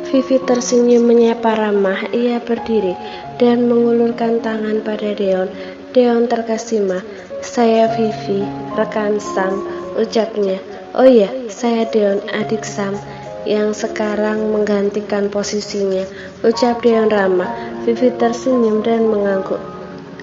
Vivi tersenyum menyapa ramah. Ia berdiri dan mengulurkan tangan pada Deon. Deon terkesima. "Saya Vivi, rekan Sam," ucapnya. "Oh iya, saya Deon, adik Sam, yang sekarang menggantikan posisinya," ucap Deon ramah. Vivi tersenyum dan mengangguk.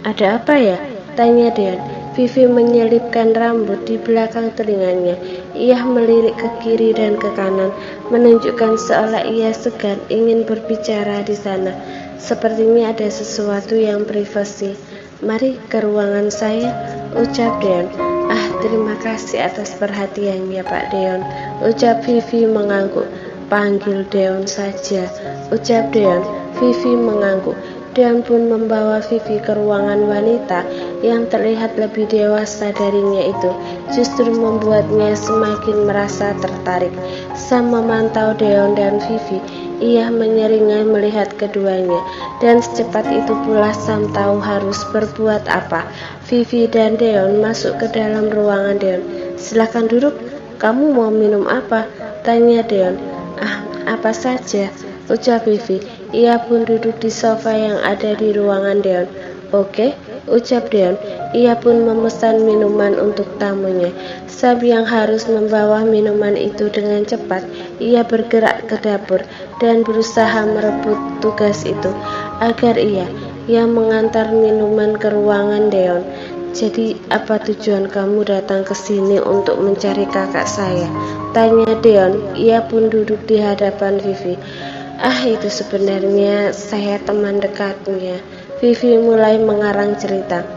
"Ada apa ya?" tanya Deon. Vivi menyelipkan rambut di belakang telinganya. Ia melirik ke kiri dan ke kanan, menunjukkan seolah ia segan ingin berbicara di sana. Sepertinya ada sesuatu yang privasi. "Mari ke ruangan saya," ucap Deon. "Ah, terima kasih atas perhatiannya, Pak Deon," ucap Vivi mengangguk. "Panggil Deon saja," ucap Deon. Vivi mengangguk. Deon pun membawa Vivi ke ruangan wanita yang terlihat lebih dewasa darinya itu. Justru membuatnya semakin merasa tertarik. Sam memantau Deon dan Vivi. Ia menyeringai melihat keduanya, dan secepat itu pula Sam tahu harus berbuat apa. Vivi dan Deon masuk ke dalam ruangan Deon. "Silakan duduk. Kamu mau minum apa?" tanya Deon. "Ah, apa saja," ucap Vivi. Ia pun duduk di sofa yang ada di ruangan Deon. "Oke," ucap Deon. Ia pun memesan minuman untuk tamunya. Sam yang harus membawa minuman itu dengan cepat. Ia bergerak ke dapur dan berusaha merebut tugas itu agar ia yang mengantar minuman ke ruangan Deon. "Jadi apa tujuan kamu datang ke sini untuk mencari kakak saya?" tanya Deon. Ia pun duduk di hadapan Vivi. "Ah, itu sebenarnya saya teman dekatnya." Vivi mulai mengarang cerita.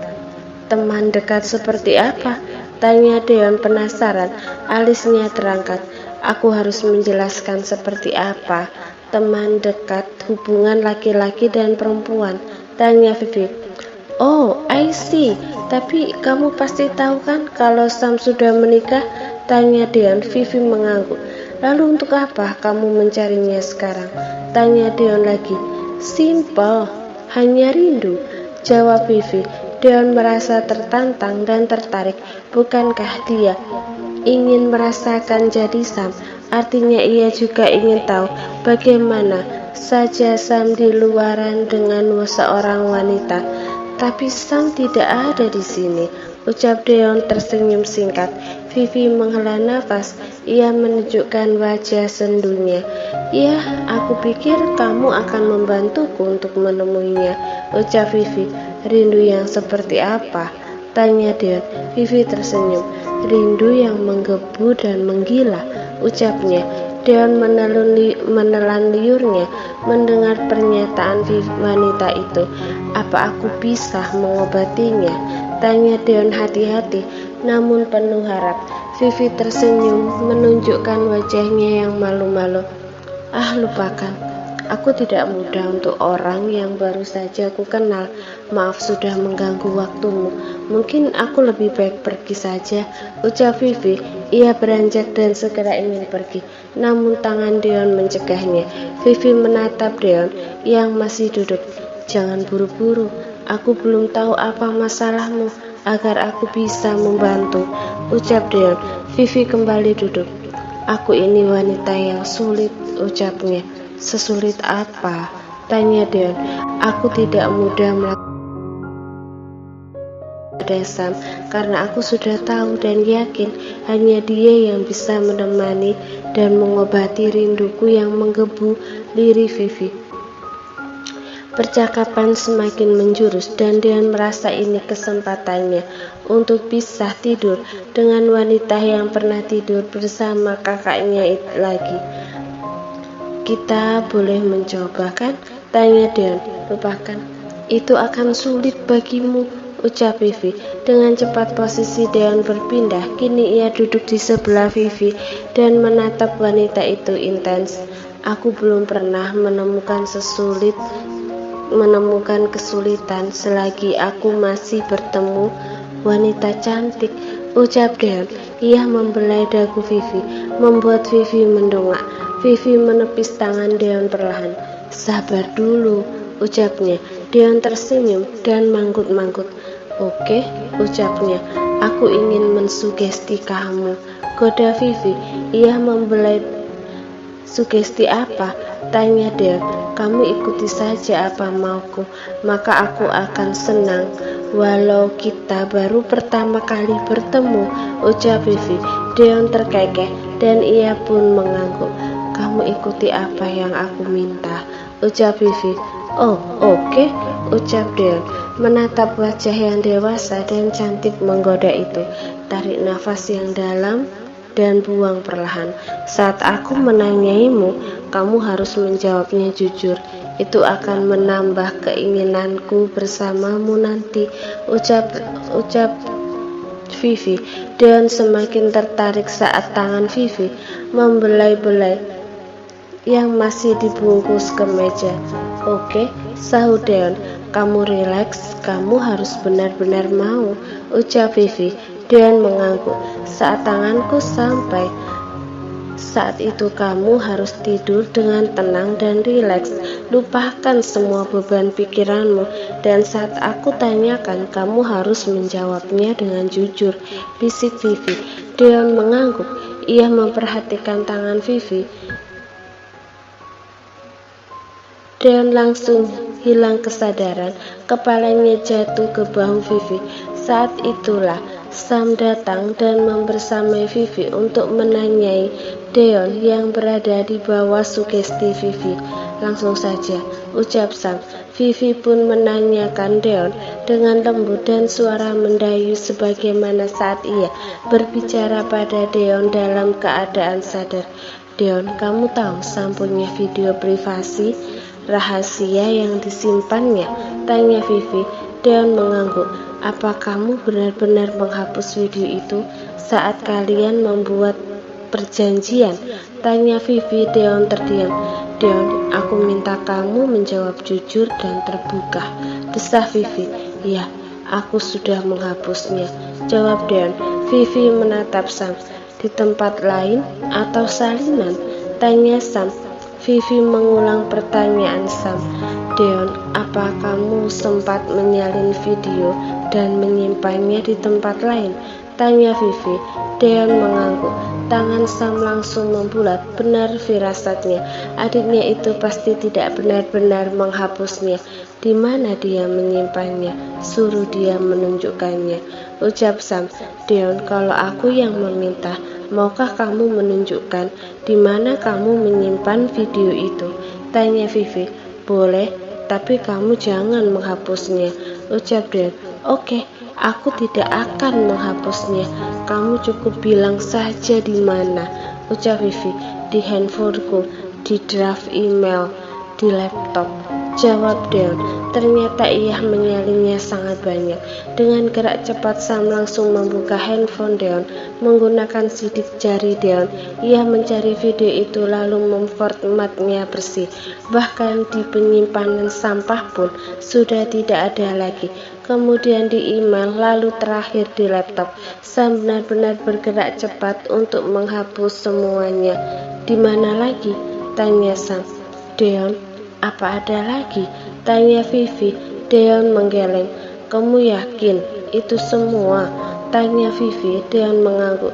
"Teman dekat seperti apa?" tanya Deon penasaran. Alisnya terangkat. "Aku harus menjelaskan seperti apa teman dekat, hubungan laki-laki dan perempuan?" tanya Vivi. "Oh, I see. Tapi kamu pasti tahu kan kalau Sam sudah menikah?" tanya Deon. Vivi mengangguk. "Lalu untuk apa kamu mencarinya sekarang?" tanya Deon lagi. "Simpel, hanya rindu," jawab Vivi. Deon merasa tertantang dan tertarik. Bukankah dia ingin merasakan jadi Sam? Artinya ia juga ingin tahu bagaimana saja Sam di luaran dengan seorang wanita. "Tapi Sam tidak ada di sini," ucap Deon tersenyum singkat. Vivi menghela nafas. Ia menunjukkan wajah sendunya. "Ya, aku pikir kamu akan membantuku untuk menemuinya," ucap Vivi. "Rindu yang seperti apa?" tanya Deon. Vivi tersenyum. "Rindu yang menggebu dan menggila," ucapnya. Deon menelan liurnya mendengar pernyataan wanita itu. "Apa aku bisa mengobatinya?" tanya Deon hati-hati, namun penuh harap. Vivi tersenyum, menunjukkan wajahnya yang malu-malu. "Ah, lupakan. Aku tidak mudah untuk orang yang baru saja aku kenal. Maaf sudah mengganggu waktumu. Mungkin aku lebih baik pergi saja," ucap Vivi. Ia beranjak dan segera ingin pergi, namun tangan Deon mencegahnya. Vivi menatap Deon yang masih duduk. "Jangan buru-buru. Aku belum tahu apa masalahmu agar aku bisa membantu," ucap Deon. Vivi kembali duduk. "Aku ini wanita yang sulit," ucapnya. "Sesulit apa?" tanya Deon. "Aku tidak mudah melakukan Sam, karena aku sudah tahu dan yakin hanya dia yang bisa menemani dan mengobati rinduku yang menggebu," lirih Vivi. Percakapan semakin menjurus dan Deon merasa ini kesempatannya untuk bisa tidur dengan wanita yang pernah tidur bersama kakaknya lagi. "Kita boleh mencoba kan?" tanya Deon. "Lupakan, itu akan sulit bagimu," ucap Vivi. Dengan cepat posisi Deon berpindah. Kini ia duduk di sebelah Vivi dan menatap wanita itu intens. "Aku belum pernah menemukan kesulitan selagi aku masih bertemu wanita cantik," ucap Deon. Ia membelai dagu Vivi, membuat Vivi mendongak. Vivi menepis tangan Deon perlahan. "Sabar dulu," ucapnya. Deon tersenyum dan manggut-manggut. "Oke," ucapnya. "Aku ingin mensugesti kamu," goda Vivi. Ia membelai Sugesti apa? Tanya Deon. Kamu ikuti saja apa mauku, maka aku akan senang. Walau kita baru pertama kali bertemu, ucap Vivi. Deon terkekeh dan ia pun mengangguk. Kamu ikuti apa yang aku minta, ucap Vivi. Oh, oke, ucap Deon, menatap wajah yang dewasa dan cantik menggoda itu. Tarik nafas yang dalam dan buang perlahan. Saat aku menanyaimu, kamu harus menjawabnya jujur. Itu akan menambah keinginanku bersamamu nanti, ucap Vivi. Deon semakin tertarik saat tangan Vivi membelai-belai yang masih dibungkus ke meja. Oke, sahut Deon. Kamu rileks, kamu harus benar-benar mau, ucap Vivi. Deon mengangguk. Saat tanganku sampai, saat itu kamu harus tidur dengan tenang dan rileks. Lupakan semua beban pikiranmu. Dan saat aku tanyakan, kamu harus menjawabnya dengan jujur, bisik Vivi. Deon mengangguk. Ia memperhatikan tangan Vivi. Deon langsung hilang kesadaran. Kepalanya jatuh ke bahu Vivi. Saat itulah Sam datang dan membersamai Vivi untuk menanyai Deon yang berada di bawah sugesti Vivi. Langsung saja, ucap Sam. Vivi pun menanyakan Deon dengan lembut dan suara mendayu sebagaimana saat ia berbicara pada Deon dalam keadaan sadar. Deon, kamu tahu Sam punya video privasi rahasia yang disimpannya? Tanya Vivi. Deon mengangguk. Apa kamu benar-benar menghapus video itu saat kalian membuat perjanjian? Tanya Vivi. Deon terdiam. Deon, aku minta kamu menjawab jujur dan terbuka, desah Vivi. Ya, aku sudah menghapusnya, jawab Deon. Vivi menatap Sam. Di tempat lain atau salinan? Tanya Sam. Vivi mengulang pertanyaan Sam. Deon, apa kamu sempat menyalin video dan menyimpannya di tempat lain? Tanya Vivi. Deon mengangguk. Tangan Sam langsung membulat. Benar firasatnya. Adiknya itu pasti tidak benar-benar menghapusnya. Di mana dia menyimpannya? Suruh dia menunjukkannya, ucap Sam. Deon, kalau aku yang meminta, maukah kamu menunjukkan di mana kamu menyimpan video itu? Tanya Vivi. Boleh, tapi kamu jangan menghapusnya, ucap Deon. Oke, aku tidak akan menghapusnya. Kamu cukup bilang saja di mana, ucap Vivi. Di handphoneku, di draft email, di laptop, jawab Deon. Ternyata ia menyalinnya sangat banyak. Dengan gerak cepat Sam langsung membuka handphone Deon. Menggunakan sidik jari Deon, ia mencari video itu lalu memformatnya bersih. Bahkan di penyimpanan sampah pun sudah tidak ada lagi. Kemudian di email, lalu terakhir di laptop. Sam benar-benar bergerak cepat untuk menghapus semuanya. Di mana lagi? Tanya Sam. Deon, apa ada lagi? Tanya Vivi. Deon menggeleng. Kamu yakin itu semua? Tanya Vivi. Deon mengangguk.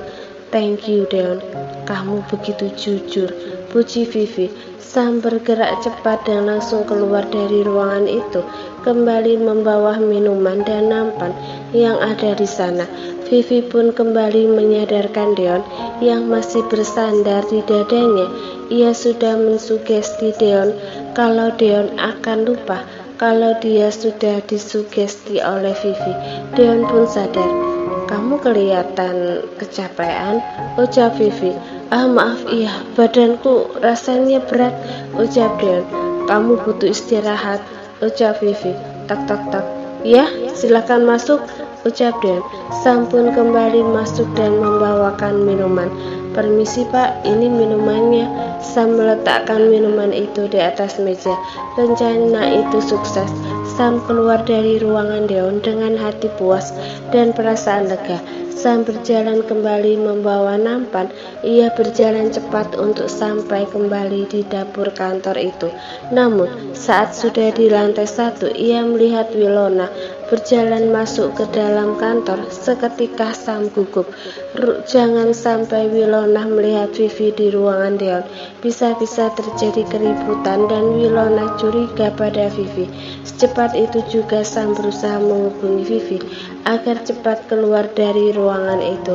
Thank you Deon, kamu begitu jujur, puji Vivi. Sam bergerak cepat dan langsung keluar dari ruangan itu, kembali membawa minuman dan nampan yang ada di sana. Vivi pun kembali menyadarkan Deon yang masih bersandar di dadanya. Ia sudah mensugesti Deon kalau Deon akan lupa kalau dia sudah disugesti oleh Vivi. Deon pun sadar. Kamu kelihatan kecapean, ucap Vivi. Maaf, iya, badanku rasanya berat, ucap Deon. Kamu butuh istirahat, ucap Vivi. Tak tak tak. Ya, silakan masuk, ucap Deon. Sam pun kembali masuk dan membawakan minuman. Permisi Pak, ini minumannya. Sam meletakkan minuman itu di atas meja. Rencana itu sukses. Sam keluar dari ruangan Deon dengan hati puas dan perasaan lega. Sam berjalan kembali membawa nampan. Ia berjalan cepat untuk sampai kembali di dapur kantor itu. Namun, saat sudah di lantai 1, ia melihat Winona berjalan masuk ke dalam kantor. Seketika Sam gugup. Jangan sampai Winona melihat Vivi di ruangan Deon. Bisa-bisa terjadi keributan dan Winona curiga pada Vivi. Secepat itu juga Sam berusaha menghubungi Vivi agar cepat keluar dari ruangan itu.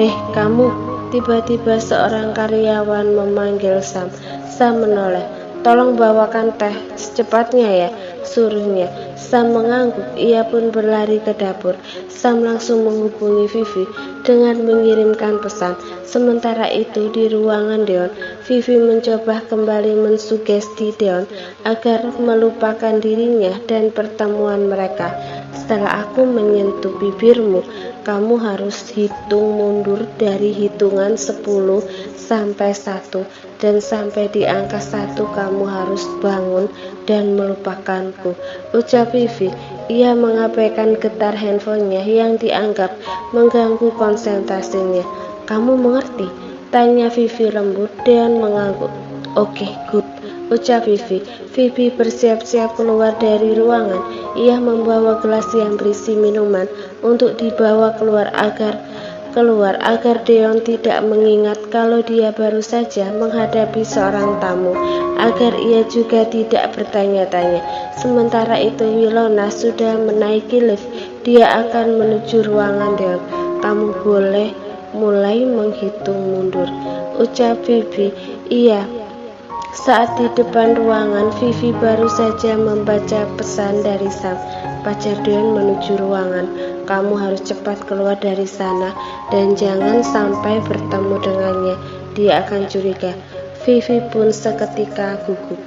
"Hei, kamu!" Tiba-tiba seorang karyawan memanggil Sam. Sam menoleh. "Tolong bawakan teh secepatnya ya," suruhnya. Sam mengangguk. Ia pun berlari ke dapur. Sam langsung menghubungi Vivi dengan mengirimkan pesan. Sementara itu di ruangan Deon, Vivi mencoba kembali mensugesti Deon agar melupakan dirinya dan pertemuan mereka. "Setelah aku menyentuh bibirmu, kamu harus hitung mundur dari hitungan 10 sampai 1, dan sampai di angka 1 kamu harus bangun dan melupakanku," ucap Vivi. Ia mengabaikan getar handphonenya yang dianggap mengganggu konsentrasinya. "Kamu mengerti?" tanya Vivi lembut. Deon mengangguk. "Oke, good," ucap Vivi. Vivi bersiap-siap keluar dari ruangan. Ia membawa gelas yang berisi minuman untuk dibawa keluar agar Deon tidak mengingat kalau dia baru saja menghadapi seorang tamu, agar ia juga tidak bertanya-tanya. Sementara itu Winona sudah menaiki lift. Dia akan menuju ruangan Deon. "Kamu boleh mulai menghitung mundur," ucap Vivi. Iya. Saat di depan ruangan, Vivi baru saja membaca pesan dari Sam. "Pacar Deon menuju ruangan. Kamu harus cepat keluar dari sana dan jangan sampai bertemu dengannya. Dia akan curiga." Vivi pun seketika gugup.